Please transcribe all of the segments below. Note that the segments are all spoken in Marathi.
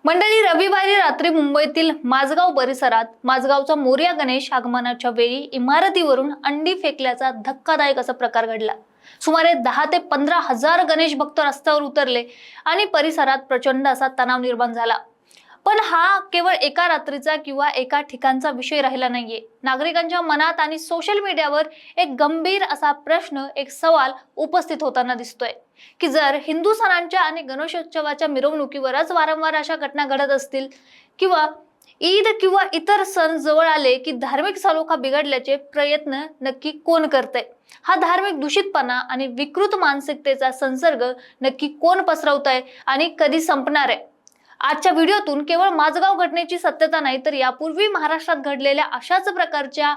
मंडळी, रविवारी रात्री मुंबईतील माझगाव परिसरात माझगावचा मोरया गणेश आगमनाच्या वेळी इमारतीवरून अंडी फेकल्याचा धक्कादायक असा प्रकार घडला। सुमारे 10 ते 15 हजार गणेश भक्त रस्त्यावर उतरले आणि परिसरात प्रचंड असा तणाव निर्माण झाला। पण हा केवळ एका रात्रीचा किंवा एका ठिकाणचा विषय राहिला नाहीये। नागरिकांच्या मनात आणि सोशल मीडियावर एक गंभीर असा प्रश्न, एक सवाल उपस्थित होताना दिसतोय की जर हिंदू सणांच्या आणि गणेशोत्सवाच्या मिरवणुकीवरच वारंवार अशा घटना घडत असतील किंवा ईद किंवा इतर सण जवळ आले की धार्मिक सलोखा बिघडल्याचे प्रयत्न नक्की कोण करतंय? हा धार्मिक दूषितपणा आणि विकृत मानसिकतेचा संसर्ग नक्की कोण पसरवतंय आणि कधी संपणार आहे? आजच्या व्हिडिओतून केवळ माझगाव घटनेची सत्यता नाही तर यापूर्वी महाराष्ट्रात घडलेल्या अशाच प्रकारच्या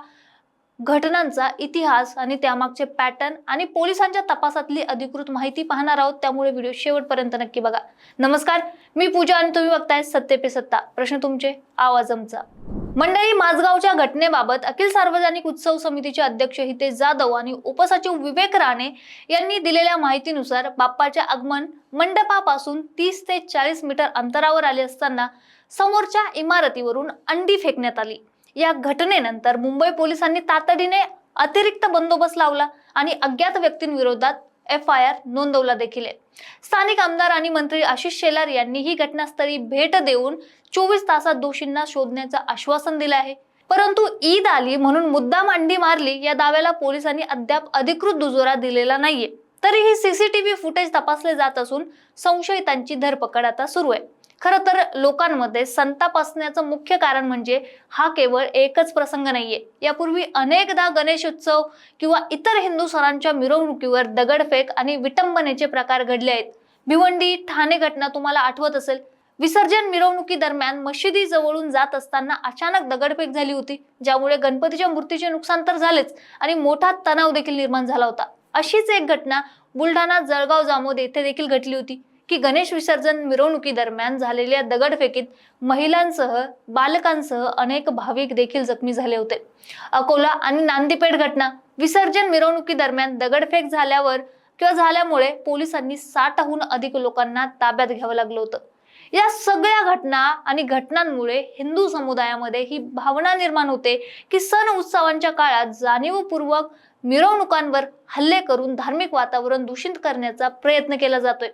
घटनांचा इतिहास आणि त्यामागचे पॅटर्न आणि पोलिसांच्या तपासातली अधिकृत माहिती पाहणार आहोत। त्यामुळे व्हिडिओ शेवटपर्यंत नक्की बघा। नमस्कार, मी पूजा आणि तुम्ही बघताय सत्य पे सत्ता, प्रश्न तुमचे आवाज आमचा। मंडळी, माझगावच्या घटनेबाबत अखिल सार्वजनिक उत्सव समितीचे अध्यक्ष हितेश जाधव आणि उपसचिव विवेक राणे यांनी दिलेल्या माहितीनुसार बाप्पाचे आगमन मंडपापासून 30 ते 40 मीटर अंतरावर आले असताना समोरच्या इमारतीवरून अंडी फेकण्यात आली। या घटनेनंतर मुंबई पोलिसांनी तातडीने अतिरिक्त बंदोबस्त लावला आणि अज्ञात व्यक्तींविरोधात FIR नोंदवला देखील। स्थानिक आमदार आणि मंत्री आशिष शेलार यांनीही घटनास्थळी भेट देऊन 24 तासात दोषींना शोधण्याचं आश्वासन दिलं आहे। परंतु ईद आली म्हणून मुद्दाम अंडी मारली या दाव्याला पोलिसांनी अद्याप अधिकृत दुजोरा दिलेला नाहीये। तरीही CCTV फुटेज तपासले जात असून संशयितांची धरपकड आता सुरू आहे। खरं तर लोकांमध्ये संताप असण्याचं मुख्य कारण म्हणजे हा केवळ एकच प्रसंग नाहीये। यापूर्वी अनेकदा गणेशोत्सव किंवा इतर हिंदू सणांच्या मिरवणुकीवर दगडफेक आणि विटंबनेचे प्रकार घडले आहेत। भिवंडी ठाणे घटना तुम्हाला आठवत असेल। विसर्जन मिरवणुकी दरम्यान मशिदी जवळून जात असताना अचानक दगडफेक झाली होती, ज्यामुळे गणपतीच्या मूर्तीचे नुकसान तर झालेच आणि मोठा तणाव देखील निर्माण झाला होता। अशीच एक घटना बुलढाणा जळगाव जामोद येथे देखील घडली होती की गणेश विसर्जन मिरवणुकी दरम्यान झालेल्या दगडफेकीत महिलांसह बालकांसह अनेक भाविक देखील जखमी झाले होते। अकोला आणि नांदीपेठ घटना विसर्जन मिरवणुकी दरम्यान दगडफेक झाल्यामुळे पोलिसांनी 60हून अधिक लोकांना ताब्यात घ्यावं लागलं होतं। या सगळ्या घटना आणि घटनांमुळे हिंदू समुदायामध्ये ही भावना निर्माण होते की सण उत्सवांच्या काळात जाणीवपूर्वक मिरवणुकांवर हल्ले करून धार्मिक वातावरण दूषित करण्याचा प्रयत्न केला जातोय।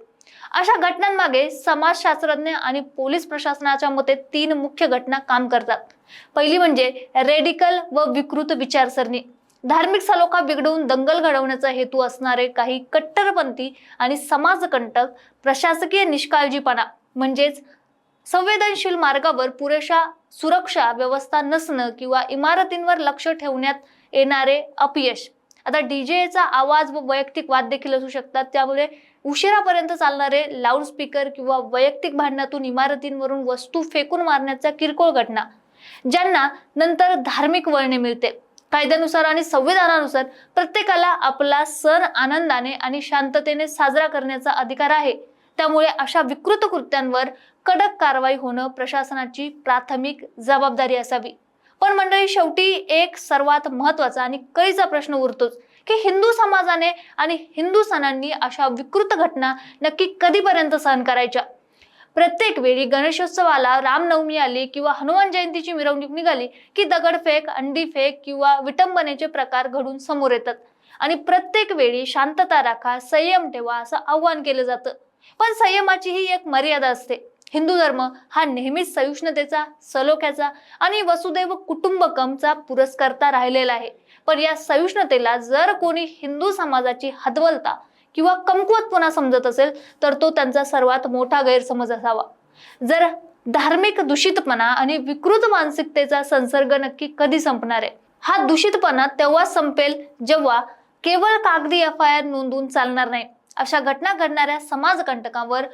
अशा घटनांमागे समाजशास्त्रज्ञ आणि पोलीस प्रशासनाच्या मते 3 मुख्य घटना काम करतात। पहिली म्हणजे रेडिकल व विकृत विचारसरणी। धार्मिक सलोखा बिघडवून दंगल घडवण्याचा हेतू असणारे काही कट्टरपंथी आणि समाजकंटक, प्रशासकीय निष्काळजीपणा म्हणजेच संवेदनशील मार्गावर पुरेशा सुरक्षा व्यवस्था नसणं किंवा इमारतींवर लक्ष ठेवण्यात येणारे अपयश। आता डीजेचा आवाज व वैयक्तिक वाद देखील असू शकतात, त्यामुळे उशिरापर्यंत चालणारे लाऊडस्पीकर किंवा वैयक्तिक भांडणातून इमारतींवरून वस्तू फेकून मारण्याच्या किरकोळ घटना, ज्यांना नंतर धार्मिक वळणे मिळते। कायद्यानुसार आणि संविधानानुसार प्रत्येकाला आपला सण आनंदाने आणि शांततेने साजरा करण्याचा अधिकार आहे। त्यामुळे अशा विकृत कृत्यांवर कडक कारवाई होणं प्रशासनाची प्राथमिक जबाबदारी असावी। पण मंडळी, शेवटी एक सर्वात महत्त्वाचा आणि कळीचा प्रश्न उरतोच की हिंदू समाजाने आणि हिंदू सणांनी अशा विकृत घटना नक्की कधीपर्यंत सहन करायच्या? प्रत्येक वेळी गणेशोत्सवाला, रामनवमी आली किंवा हनुमान जयंतीची मिरवणूक निघाली की दगडफेक, अंडीफेक किंवा विटंबनेचे प्रकार घडून समोर येतात आणि प्रत्येक वेळी शांतता राखा, संयम ठेवा असं आव्हान केलं जातं। पण संयमाचीही एक मर्यादा असते। हिंदू धर्म हा नेहमीच सहिष्णुतेचा, सलोख्याचा आणि वसुदैव कुटुंबकमचा पुरस्कर्ता राहिलेला आहे। पण या सहिष्णुतेला जर कोणी हिंदू समाजाची हतबलता किंवा कमकुवतपणा समजत असेल तर तो त्यांचा सर्वात मोठा गैरसमज असावा। जर धार्मिक दूषितपणा आणि विकृत मानसिकतेचा संसर्ग नक्की कधी संपणार आहे? हा दूषितपणा तेव्हाच संपेल जेव्हा केवळ कागदी FIR नोंदवून चालणार नाही। अशा घटना घडणाऱ्या समाजकंटकांवर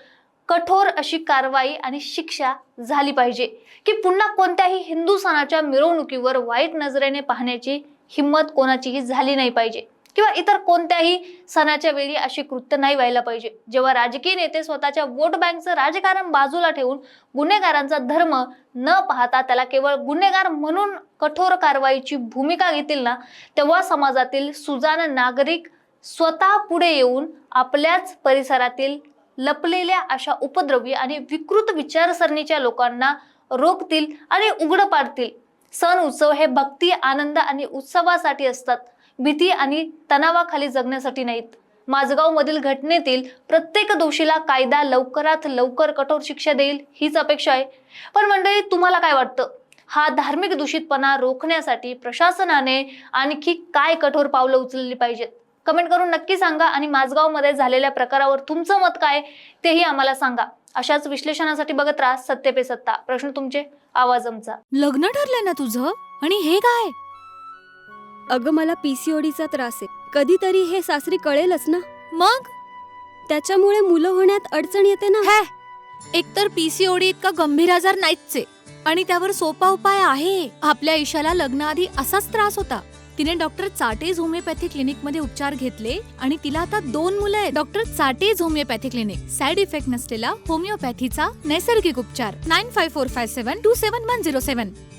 कठोर अशी कारवाई आणि शिक्षा झाली पाहिजे की पुन्हा कोणत्याही हिंदू सणाच्या मिरवणुकीवर वाईट नजरेने पाहण्याची हिम्मत कोणाचीही झाली नाही पाहिजे किंवा इतर कोणत्याही सणाच्या वेळी अशी कृत्य नाही व्हायला पाहिजे। जेव्हा राजकीय नेते स्वतःच्या वोट बँकचं राजकारण बाजूला ठेवून गुन्हेगारांचा धर्म न पाहता त्याला केवळ गुन्हेगार म्हणून कठोर कारवाईची भूमिका घेतील ना, तेव्हा समाजातील सुजाण नागरिक स्वतः पुढे येऊन आपल्याच परिसरातील लपलेल्या अशा उपद्रवी आणि विकृत विचारसरणीच्या लोकांना रोखतील आणि उघड पाडतील. सण उत्सव हे भक्ती, आनंद आणि उत्सवासाठी असतात, भीती आणि तणावाखाली जगण्यासाठी नाहीत. माझगाव मधील घटनेतील प्रत्येक दोषीला कायदा लवकरात लवकर कठोर शिक्षा देईल हीच अपेक्षा आहे. पण मंडळी, तुम्हाला काय वाटतं? हा धार्मिक दूषितपणा रोखण्यासाठी प्रशासनाने आणखी काय कठोर पावलं उचलली पाहिजेत? कमेंट करून नक्की सांगा आणि माझगाव मध्ये झालेल्या प्रकारावर तुमचं मत काय तेही आम्हाला सांगा. अशाच विश्लेषणासाठी बघत राहा सत्य पे सत्ता. प्रश्न तुमचे, आवाज आमचा. लग्न ठरलंय ना तुझं? आणि हे काय? अगं, मला पीसीओडीचा त्रास आहे. कधीतरी हे सासरी कळेलच ना. मग त्याच्यामुळे मुलं होण्यात अडचण येते ना. हे, एकतर पीसीओडी इतका गंभीर आजार नाहीच आहे आणि त्यावर सोपा उपाय आहे. आपल्या ईशाला लग्नाआधी असाच त्रास होता. तिने डॉक्टर चाटेज होमिओपॅथी क्लिनिक मध्ये उपचार घेतले आणि तिला आता 2 मुलं आहेत. Doctor Chatej homeopathy clinic, side effect नसलेला होमिओपॅथीचा नैसर्गिक उपचार. 9545727107.